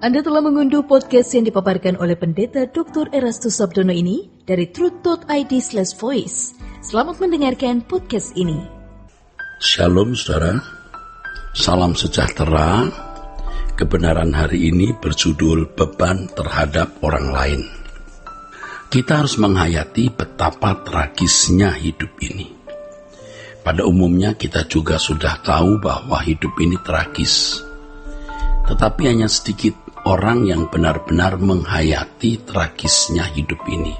Anda telah mengunduh podcast yang dipaparkan oleh Pendeta Dr. Erastus Sabdono ini dari truth.id/voice. Selamat mendengarkan podcast ini. Shalom saudara, salam sejahtera. Kebenaran hari ini berjudul beban terhadap orang lain. Kita harus menghayati betapa tragisnya hidup ini. Pada umumnya kita juga sudah tahu bahwa hidup ini tragis. Tetapi hanya sedikit orang yang benar-benar menghayati tragisnya hidup ini.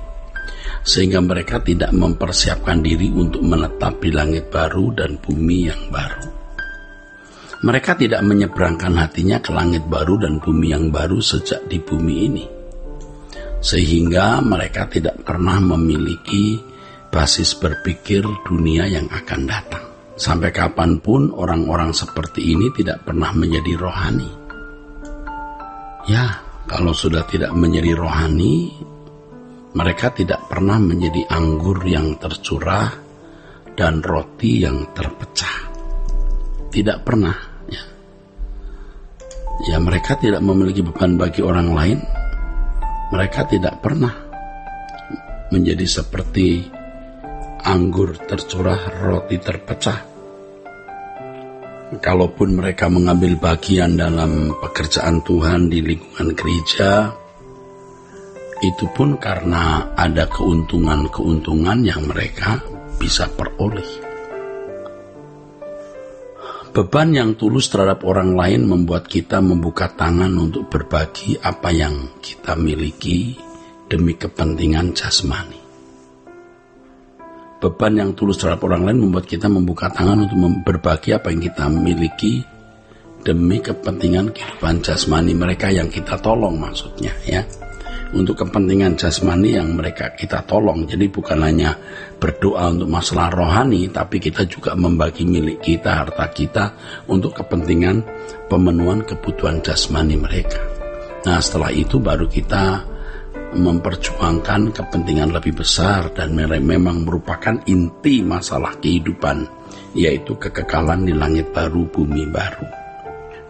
Sehingga mereka tidak mempersiapkan diri untuk menetap di langit baru dan bumi yang baru. Mereka tidak menyeberangkan hatinya ke langit baru dan bumi yang baru sejak di bumi ini. Sehingga mereka tidak pernah memiliki basis berpikir dunia yang akan datang. Sampai kapanpun orang-orang seperti ini tidak pernah menjadi rohani. Ya, kalau sudah tidak menjadi rohani, mereka tidak pernah menjadi anggur yang tercurah dan roti yang terpecah. Tidak pernah, ya. Ya, mereka tidak memiliki beban bagi orang lain. Mereka tidak pernah menjadi seperti anggur tercurah, roti terpecah. Kalaupun mereka mengambil bagian dalam pekerjaan Tuhan di lingkungan gereja, itu pun karena ada keuntungan-keuntungan yang mereka bisa peroleh. Beban yang tulus terhadap orang lain membuat kita membuka tangan untuk berbagi apa yang kita miliki demi kepentingan jasmani. Beban yang tulus terhadap orang lain membuat kita membuka tangan untuk berbagi apa yang kita miliki demi kepentingan kehidupan jasmani mereka yang kita tolong, maksudnya ya. Untuk kepentingan jasmani yang mereka kita tolong. Jadi bukan hanya berdoa untuk masalah rohani, tapi kita juga membagi milik kita, harta kita untuk kepentingan pemenuhan kebutuhan jasmani mereka. Nah, setelah itu baru kita memperjuangkan kepentingan lebih besar dan memang merupakan inti masalah kehidupan, yaitu kekekalan di langit baru, bumi baru.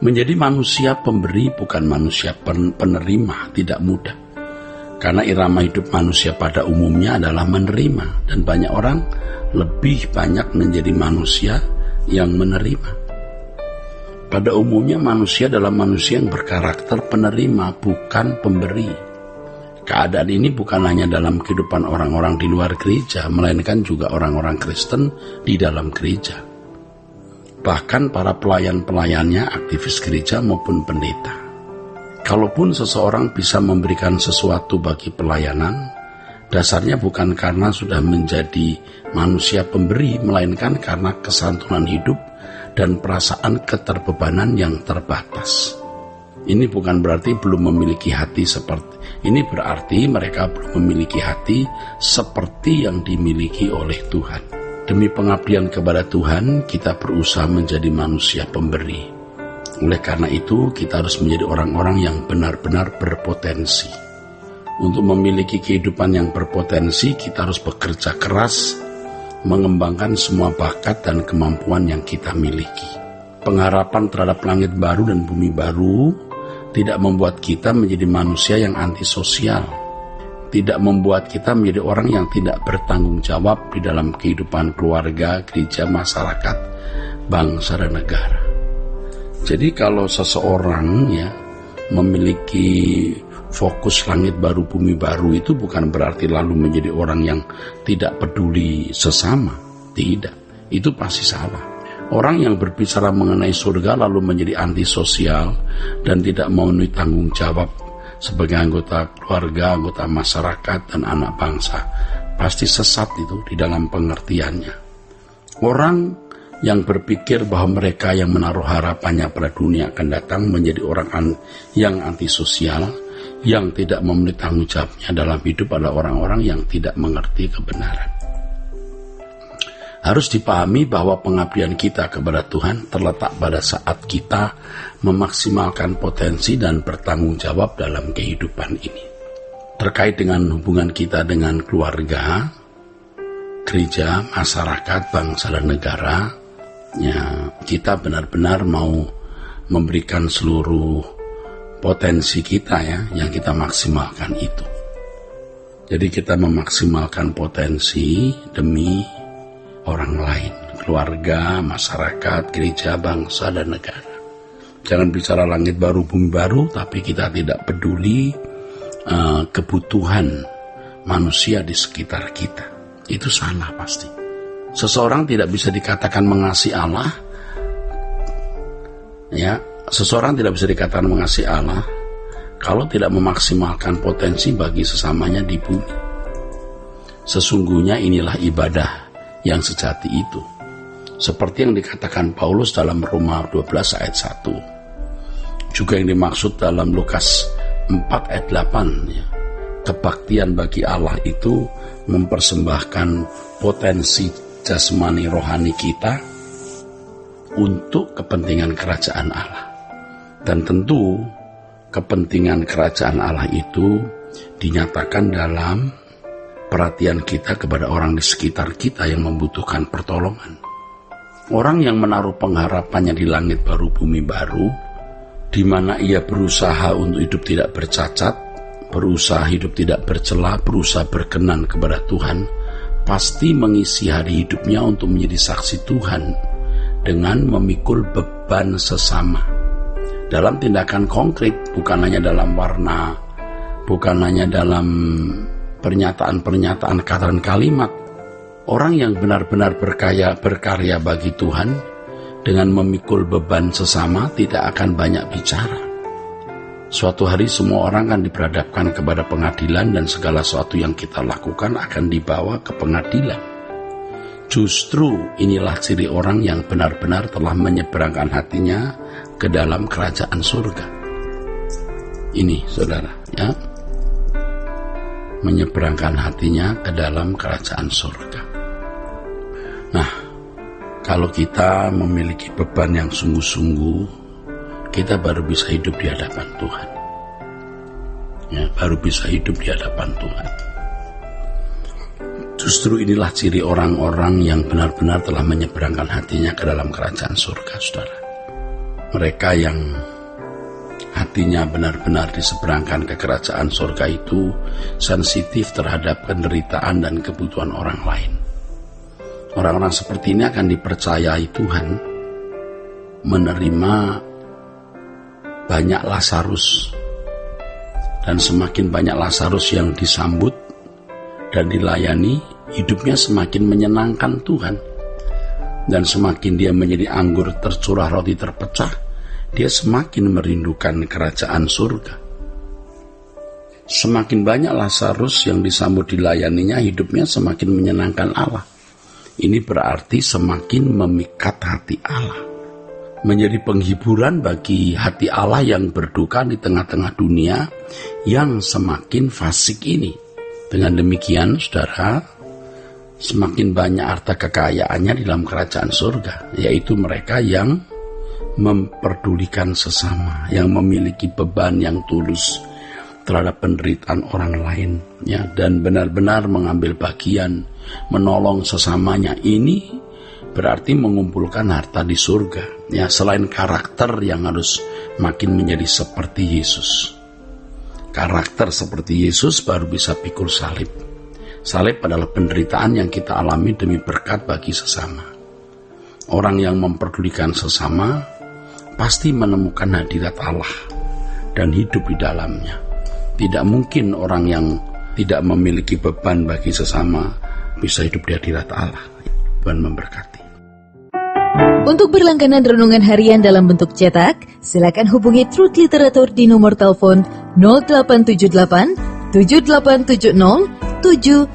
Menjadi manusia pemberi bukan manusia penerima tidak mudah. Karena irama hidup manusia pada umumnya adalah menerima, dan banyak orang lebih banyak menjadi manusia yang menerima. Pada umumnya manusia adalah manusia yang berkarakter penerima, bukan pemberi. Keadaan ini bukan hanya dalam kehidupan orang-orang di luar gereja, melainkan juga orang-orang Kristen di dalam gereja. Bahkan para pelayan-pelayannya, aktivis gereja maupun pendeta. Kalaupun seseorang bisa memberikan sesuatu bagi pelayanan, dasarnya bukan karena sudah menjadi manusia pemberi, melainkan karena kesantunan hidup dan perasaan keterbebanan yang terbatas. Ini bukan berarti belum memiliki hati ini berarti mereka belum memiliki hati seperti yang dimiliki oleh Tuhan. Demi pengabdian kepada Tuhan, kita berusaha menjadi manusia pemberi. Oleh karena itu, kita harus menjadi orang-orang yang benar-benar berpotensi. Untuk memiliki kehidupan yang berpotensi, kita harus bekerja keras, mengembangkan semua bakat dan kemampuan yang kita miliki. Pengharapan terhadap langit baru dan bumi baru tidak membuat kita menjadi manusia yang antisosial, tidak membuat kita menjadi orang yang tidak bertanggung jawab di dalam kehidupan keluarga, gereja, masyarakat, bangsa, dan negara. Jadi kalau seseorang memiliki fokus langit baru, bumi baru, itu bukan berarti lalu menjadi orang yang tidak peduli sesama. Tidak, itu pasti salah. Orang yang berbicara mengenai surga lalu menjadi antisosial dan tidak memenuhi tanggung jawab sebagai anggota keluarga, anggota masyarakat, dan anak bangsa, pasti sesat itu di dalam pengertiannya. Orang yang berpikir bahwa mereka yang menaruh harapannya pada dunia akan datang menjadi orang yang antisosial, yang tidak memenuhi tanggung jawabnya dalam hidup adalah orang-orang yang tidak mengerti kebenaran. Harus dipahami bahwa pengabdian kita kepada Tuhan terletak pada saat kita memaksimalkan potensi dan bertanggung jawab dalam kehidupan ini. Terkait dengan hubungan kita dengan keluarga, gereja, masyarakat, bangsa, dan negara, kita benar-benar mau memberikan seluruh potensi kita ya, yang kita maksimalkan itu. Jadi kita memaksimalkan potensi demi orang lain, keluarga, masyarakat, gereja, bangsa, dan negara. Jangan bicara langit baru, bumi baru, tapi kita tidak peduli kebutuhan manusia di sekitar kita. Itu salah pasti. Seseorang tidak bisa dikatakan mengasihi Allah, ya, seseorang tidak bisa dikatakan mengasihi Allah kalau tidak memaksimalkan potensi bagi sesamanya di bumi. Sesungguhnya inilah ibadah yang sejati itu. Seperti yang dikatakan Paulus dalam Roma 12 ayat 1. Juga yang dimaksud dalam Lukas 4 ayat 8. Ya. Kebaktian bagi Allah itu mempersembahkan potensi jasmani rohani kita untuk kepentingan kerajaan Allah. Dan tentu kepentingan kerajaan Allah itu dinyatakan dalam perhatian kita kepada orang di sekitar kita yang membutuhkan pertolongan. Orang yang menaruh pengharapannya di langit baru, bumi baru, di mana ia berusaha untuk hidup tidak bercacat, berusaha hidup tidak bercela, berusaha berkenan kepada Tuhan, pasti mengisi hari hidupnya untuk menjadi saksi Tuhan dengan memikul beban sesama. Dalam tindakan konkret, bukan hanya dalam warna, bukan hanya dalam pernyataan-pernyataan kata dan kalimat. Orang yang benar-benar berkarya bagi Tuhan dengan memikul beban sesama tidak akan banyak bicara. Suatu hari semua orang akan diperhadapkan kepada pengadilan dan segala sesuatu yang kita lakukan akan dibawa ke pengadilan. Justru inilah ciri orang yang benar-benar telah menyeberangkan hatinya ke dalam kerajaan surga. Ini saudara, ya, menyeberangkan hatinya ke dalam kerajaan surga. Nah, kalau kita memiliki beban yang sungguh-sungguh, kita baru bisa hidup di hadapan Tuhan. Ya, baru bisa hidup di hadapan Tuhan. Justru inilah ciri orang-orang yang benar-benar telah menyeberangkan hatinya ke dalam kerajaan surga, saudara. Mereka yang hatinya benar-benar diseberangkan ke kerajaan surga itu sensitif terhadap penderitaan dan kebutuhan orang lain. Orang-orang seperti ini akan dipercayai Tuhan menerima banyak Lazarus, dan semakin banyak Lazarus yang disambut dan dilayani, hidupnya semakin menyenangkan Tuhan. Dan semakin dia menjadi anggur tercurah roti terpecah, dia semakin merindukan kerajaan surga. Semakin banyak Lazarus yang disambut dilayaninya, hidupnya semakin menyenangkan Allah. Ini berarti semakin memikat hati Allah, menjadi penghiburan bagi hati Allah yang berduka di tengah-tengah dunia yang semakin fasik ini. Dengan demikian, saudara, semakin banyak harta kekayaannya di dalam kerajaan surga, yaitu mereka yang memperdulikan sesama, yang memiliki beban yang tulus terhadap penderitaan orang lain, ya, dan benar-benar mengambil bagian, menolong sesamanya. Ini berarti mengumpulkan harta di surga, ya, selain karakter yang harus makin menjadi seperti Yesus. Karakter seperti Yesus baru bisa pikul salib. Salib adalah penderitaan yang kita alami demi berkat bagi sesama. Orang yang memperdulikan sesama pasti menemukan hadirat Allah dan hidup di dalamnya. Tidak mungkin orang yang tidak memiliki beban bagi sesama bisa hidup di hadirat Allah. Tuhan memberkati. Untuk berlangganan renungan harian dalam bentuk cetak, silakan hubungi Truth Literatur di nomor telepon 0878 7870 7000.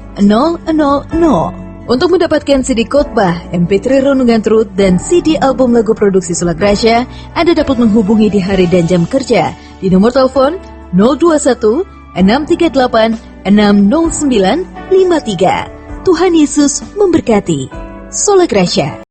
Untuk mendapatkan CD khotbah, MP3 renungan Truth, dan CD album lagu produksi Sola Gracia, Anda dapat menghubungi di hari dan jam kerja di nomor telepon 021 638 60953. Tuhan Yesus memberkati. Sola Gracia.